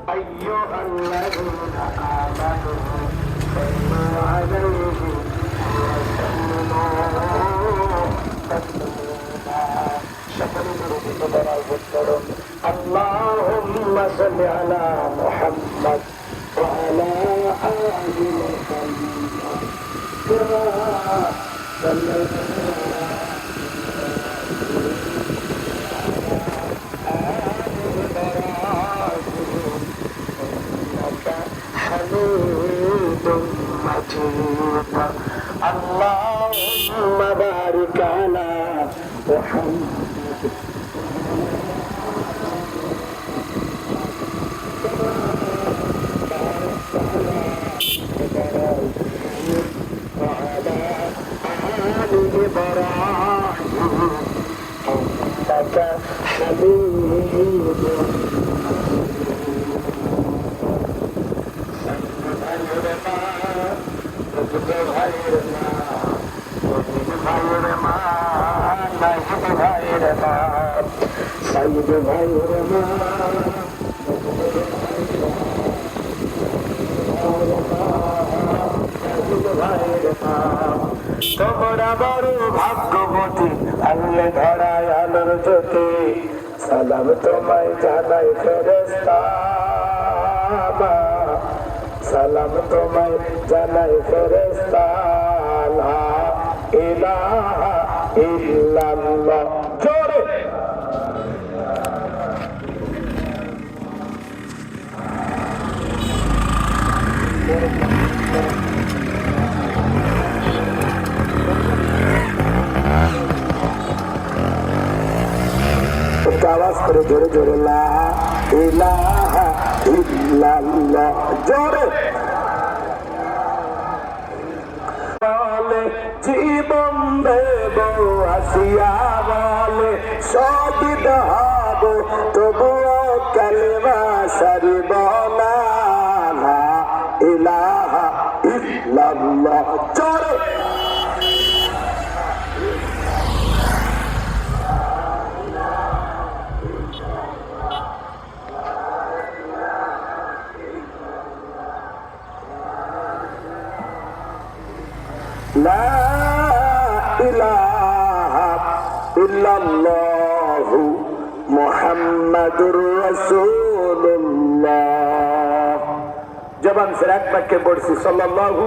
أيها الذين آمنوا صلوا عليه وسلموا تسليما شكر لرسول اللهم صل على محمد وعلى آل محمد كما صليت حميد مجيد اللهم بارك على محمد وعلى آل إبراهيم إنك حميد সাইদ ভাইয়ের মা তোমরা বড় ভাগ্যবতী আল্লে ধরায় আলোর জ্যোতি সালাম তোমায় জানাই ফেরেশতা সালাম তোমায় জানাই ফেরেশতা লা ইলাহা ইল্লাল্লাহ জোরে আওয়াজ করে জোরে জোরে লা ইলাহা ইল্লাল্লাহ জোরে বলে জীবন দেব আসিয়া বলে শহীদ হব তবুও কালেমা সারিব না লা ইলাহা ইল্লাল্লাহ জোরে লা ইলাহা ইল্লাল্লাহু মুহাম্মাদুর রাসূলুল্লাহ জবান সে এক বাক্যে পড়ছি সাল্লাল্লাহু